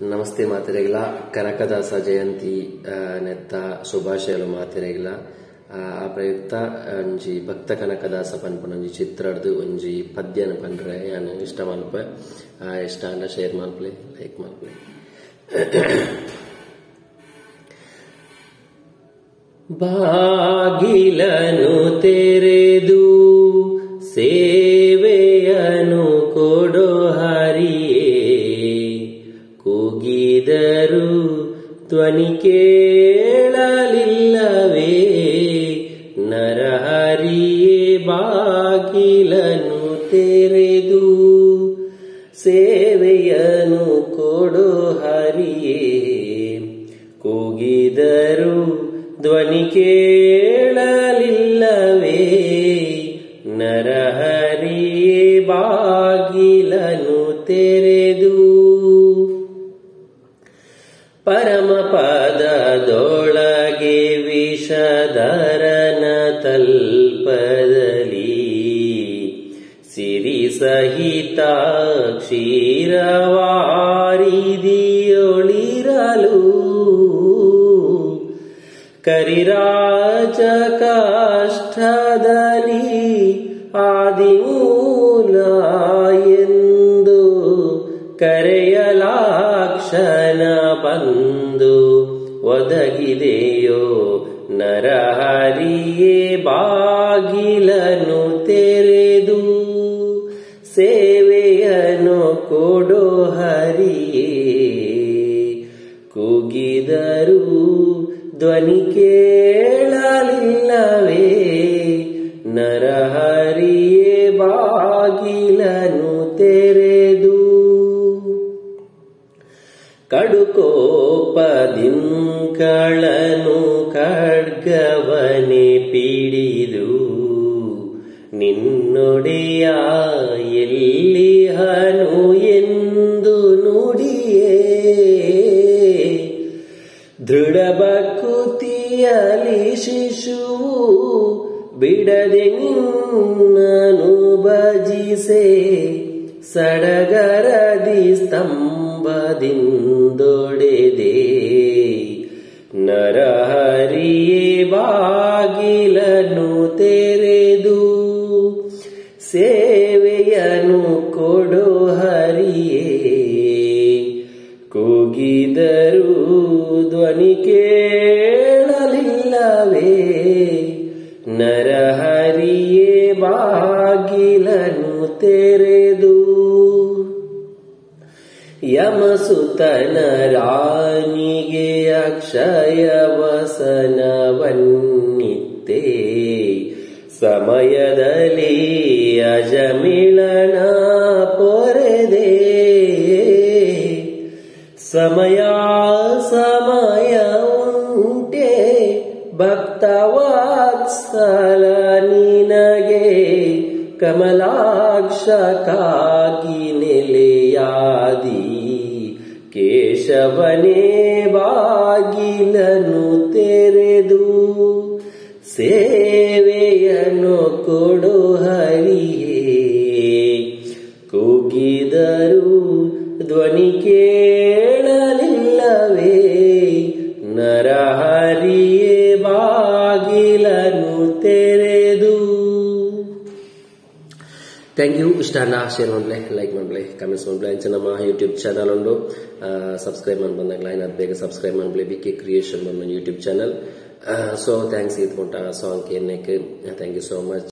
ನಮಸ್ತೆ ಮಾತೆರೆಗ್ಲ ಕನಕದಾಸ ಜಯಂತಿ ನೆತ್ತ ಶುಭಾಶಯಲು ಮಾತೆರೆಗ್ಲ ಆ ಪ್ರಯುಕ್ತ ಒಂಜಿ ಭಕ್ತ ಕನಕದಾಸ ಪನ್ಪುನ ಒಂಜಿ ಚಿತ್ರಡ್ದು ಒಂಜಿ ಪದ್ಯನ ಪನ್ರೆ ಯಾನ್ ಇಷ್ಟ ಮಲ್ಪೆ ಇಷ್ಟ ಅಂಡ ಶೇರ್ ಮಲ್ಪಲೆ ಲೈಕ್ ಮಲ್ಪಲೆ. ಬಾಗಿಲನು ತೆರೆದು ಸೇವೆಯನು ಕೊಡೋ ಹರಿಯೇ, ಕೂಗಿದರು ಧ್ವನಿ ಕೇಳಲಿಲ್ಲವೇ ನರಹರಿಯೇ. ಬಾಗಿಲನು ತೆರೆದು ಸೇವೆಯನು ಕೊಡೋ ಹರಿಯೇ, ಕೂಗಿದರು ಧ್ವನಿ ಕೇಳಲಿಲ್ಲವೇ ನರಹರಿಯೇ. ಬಾಗಿಲನು ತೆರೆದು ಪರಮ ಪದದೊಳಗೆ ವಿಷಧರನ ತಲ್ಪದಲ್ಲಿ ಸಿರಿ ಸಹಿತ ಕ್ಷೀರವಾರಿದಿಯೊಳಿರಲು ಕರಿರಾಜ ಕಾಷ್ಠದಲ್ಲಿ ಆದಿಮೂಲ ಎಂದು ಕರೆಯಲಾಕ್ಷಣ ಬಂದು ಒದಗಿದೆಯೋ ನರಹರಿಯೇ. ಬಾಗಿಲನು ತೆರೆದು ಸೇವೆಯನು ಕೊಡೋ ಹರಿಯೇ, ಕೂಗಿದರು ಧ್ವನಿ ಕೇಳಲಿಲ್ಲವೇ ನರಹರಿಯೇ. ಬಾಗಿಲನು ತೆರೆದು ಕಡುಕೋಪದಿಂಕಳನು ಖಡ್ಗವನೆ ಪಿಡಿದು ನಿನ್ನೊಡೆಯ ಎಲ್ಲಿಹನು ಎಂದು ನುಡಿಯೇ, ದೃಢ ಭಕುತಿಯಲಿ ಶಿಶುವು ಬಿಡದೆ ನಿನ್ನನು ಭಜಿಸೆ, ಸಡಗರದಿ ಸ್ತಂಭದಿಂದೊಡೆದೆ ನರಹರಿಯೇ. ಬಾಗಿಲನು ತೆರೆದು ಸೇವೆಯನು ಕೊಡೋ ಹರಿಯೇ, ಕೂಗಿದರು ಧ್ವನಿ ಕೇಳಲಿಲ್ಲವೇ ನರಹರಿಯೇ. ಬಾಗಿಲನು ತೆರೆದು ಯಮಸುತನ ರಾಣಿಗೆ ಅಕ್ಷಯ ವಸನವನ್ನಿತ್ತೆ, ಸಮಯದಲ್ಲಿ ಅಜಮಿಳನ ಪೊರೆದೆ, ಸಮಯ ಸಮಯ ಉಂಟೆ ಭಕ್ತವಾತ್ಸಲ ನಿನಗೆ, ಕಮಲಾಕ್ಷ ಕಾಗಿ ನೆಲೆಯಾದಿ ಕೇಶವನೇ. ಬಾಗಿಲನು ತೆರೆದು ಸೇವೆಯನು ಕೊಡೋ ಹರಿಯೇ, ಕೂಗಿದರು ಧ್ವನಿ ಕೇಳಲಿಲ್ಲವೇ ನರಹರಿಯೇ. ಬಾಗಿಲನು ತೆರೆದು. Thank you. ಇಷ್ಟ ಅಣ್ಣ ಶೇರ್ ಮಾಡ್ಲೆ ಲೈಕ್ ಮಾಡ್ಲೆ ಕಮೆಂಟ್ಸ್ ಮಾಡ್ಲೆ. ಅಂಚೆ ನಮ್ಮ ಯೂಟ್ಯೂಬ್ ಚಾನಲ್ ಉಂಡು, ಸಬ್ಸ್ಕ್ರೈಬ್ ಮಾಡಿ ಬಂದಾಗ ಲೈನ್ ಅದು ಬೇಗ ಸಬ್ಸ್ಕ್ರೈಬ್ ಮಾಡ್ಲೆ. ಬಿಕೆ ಕ್ರಿಯೇಷನ್ ಬಂದ ಯೂಟ್ಯೂಬ್ ಚಾನಲ್. ಸೊ ಥ್ಯಾಂಕ್ಸ್ ಇದು ಕೊಟ್ಟ ಸಾಂಗ್ ಕೇರ್ನೆಕ್. Thank you so much.